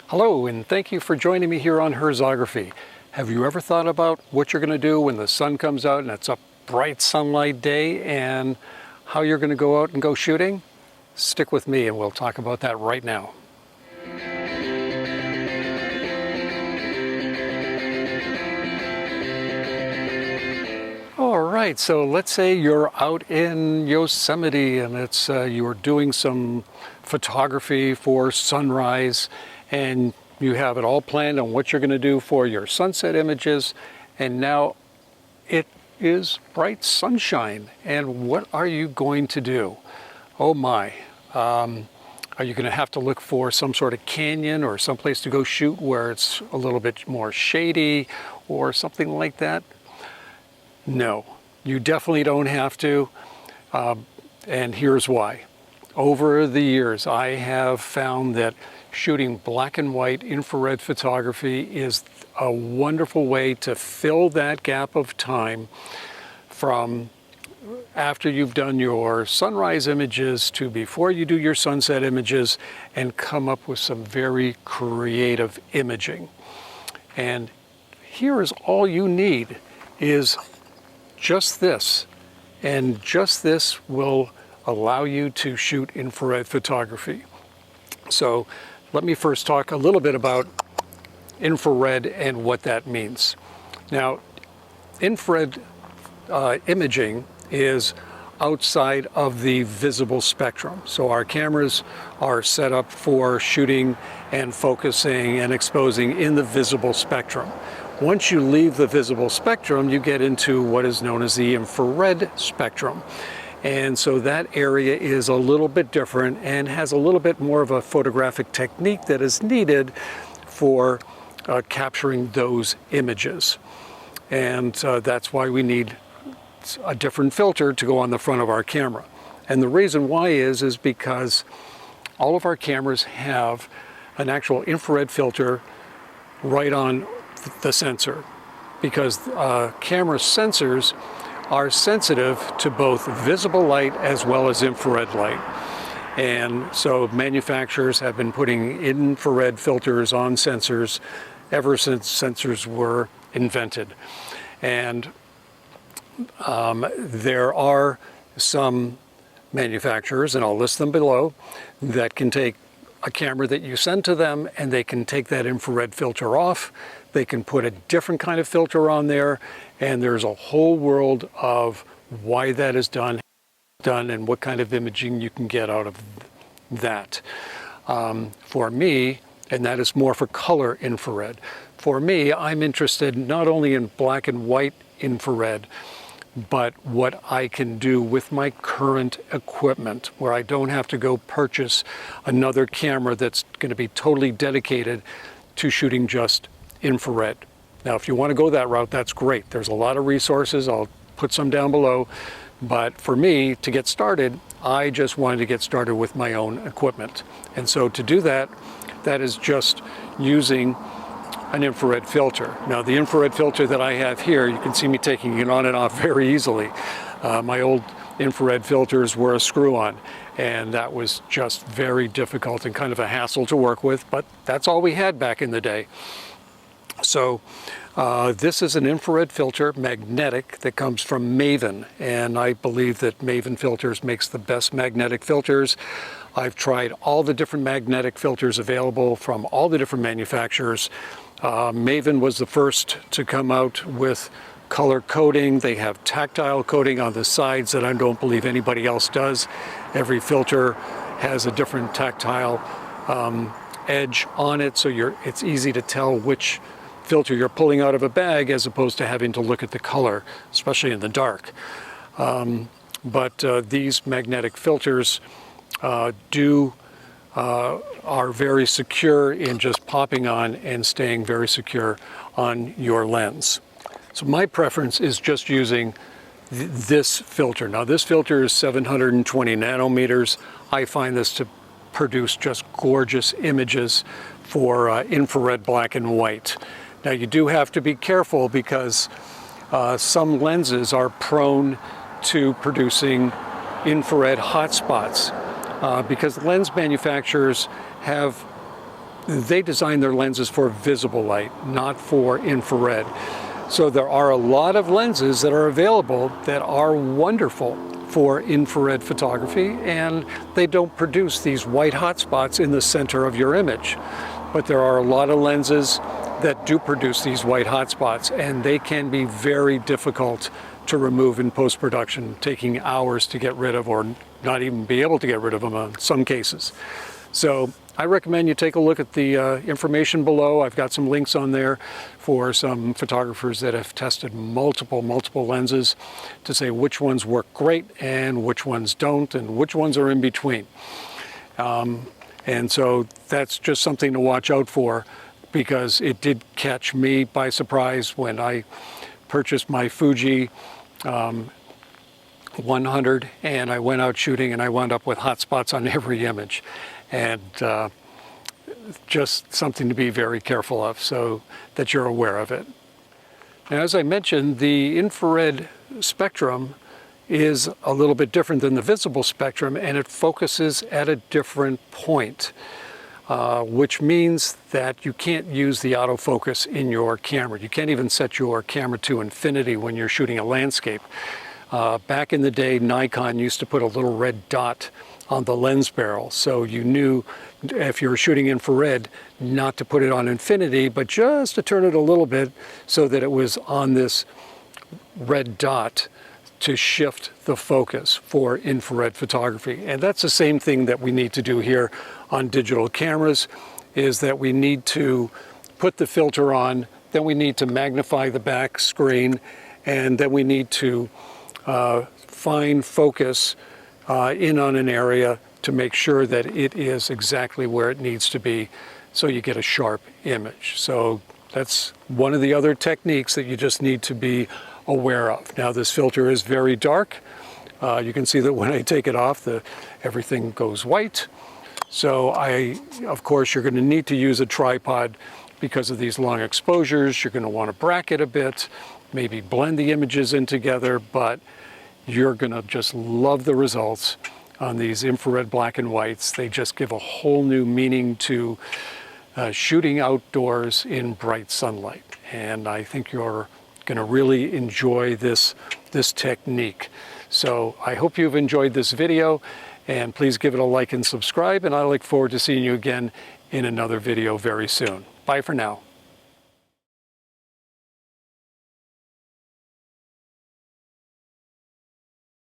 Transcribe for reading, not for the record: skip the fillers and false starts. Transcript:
Hello, and thank you for joining me here on Herzography. Have you ever thought about what you're going to do when the sun comes out and it's a bright sunlight day and how you're going to go out and go shooting? Stick with me and we'll talk about that right now. All right, so let's say you're out in Yosemite and it's you're doing some photography for sunrise, and you have it all planned on what you're going to do for your sunset images, and now it is bright sunshine. And what are you going to do? Oh my. Are you going to have to look for some sort of canyon or someplace to go shoot where it's a little bit more shady or something like that? No, you definitely don't have to, and here's why. Over the years, I have found that shooting black and white infrared photography is a wonderful way to fill that gap of time from after you've done your sunrise images to before you do your sunset images, and come up with some very creative imaging. And here is all you need is just this, and just this will allow you to shoot infrared photography. So let me first talk a little bit about infrared and what that means. Now, infrared imaging is outside of the visible spectrum. So our cameras are set up for shooting and focusing and exposing in the visible spectrum. Once you leave the visible spectrum, you get into what is known as the infrared spectrum. And so that area is a little bit different and has a little bit more of a photographic technique that is needed for capturing those images. And that's why we need a different filter to go on the front of our camera. And the reason why is because all of our cameras have an actual infrared filter right on the sensor, because camera sensors are sensitive to both visible light as well as infrared light. And so manufacturers have been putting infrared filters on sensors ever since sensors were invented. And there are some manufacturers, and I'll list them below, that can take a camera that you send to them and they can take that infrared filter off. They can put a different kind of filter on there, and there's a whole world of why that is done and what kind of imaging you can get out of that. For me, and that is more for color infrared, for me, I'm interested not only in black and white infrared, but what I can do with my current equipment, where I don't have to go purchase another camera that's going to be totally dedicated to shooting just infrared. Now, if you want to go that route, that's great. There's a lot of resources. I'll put some down below. But for me, to get started, I just wanted to get started with my own equipment. And so to do that, that is just using an infrared filter. Now, the infrared filter that I have here, you can see me taking it on and off very easily. My old infrared filters were a screw-on, and that was just very difficult and kind of a hassle to work with, but that's all we had back in the day. So this is an infrared filter, magnetic, that comes from MAVEN, and I believe that MAVEN filters makes the best magnetic filters. I've tried all the different magnetic filters available from all the different manufacturers. MAVEN was the first to come out with color coding. They have tactile coating on the sides that I don't believe anybody else does. Every filter has a different tactile edge on it, so it's easy to tell which filter you're pulling out of a bag as opposed to having to look at the color, especially in the dark. But these magnetic filters are very secure in just popping on and staying very secure on your lens. So my preference is just using this filter. Now, this filter is 720 nanometers. I find this to produce just gorgeous images for infrared black and white. Now, you do have to be careful because some lenses are prone to producing infrared hotspots because lens manufacturers have they design their lenses for visible light, not for infrared. So there are a lot of lenses that are available that are wonderful for infrared photography, and they don't produce these white hotspots in the center of your image. But there are a lot of lenses that do produce these white hotspots, and they can be very difficult to remove in post-production, taking hours to get rid of, or not even be able to get rid of them in some cases. So I recommend you take a look at the information below. I've got some links on there for some photographers that have tested multiple lenses to say which ones work great and which ones don't, and which ones are in between. And so that's just something to watch out for, because it did catch me by surprise when I purchased my Fuji 100 and I went out shooting and I wound up with hotspots on every image. And just something to be very careful of, so that you're aware of it. Now, as I mentioned, the infrared spectrum is a little bit different than the visible spectrum, and it focuses at a different point, which means that you can't use the autofocus in your camera. You can't even set your camera to infinity when you're shooting a landscape. Back in the day, Nikon used to put a little red dot on the lens barrel, so you knew if you were shooting infrared not to put it on infinity, but just to turn it a little bit so that it was on this red dot to shift the focus for infrared photography. And that's the same thing that we need to do here on digital cameras, is that we need to put the filter on, then we need to magnify the back screen, and then we need to fine focus in on an area to make sure that it is exactly where it needs to be, so you get a sharp image. So that's one of the other techniques that you just need to be aware of. Now, this filter is very dark. You can see that when I take it off, everything goes white. So of course, you're going to need to use a tripod because of these long exposures. You're going to want to bracket a bit, maybe blend the images in together, but you're going to just love the results on these infrared black and whites. They just give a whole new meaning to shooting outdoors in bright sunlight. And I think you're going to really enjoy this technique. So I hope you've enjoyed this video, and please give it a like and subscribe, and I look forward to seeing you again in another video very soon. Bye for now.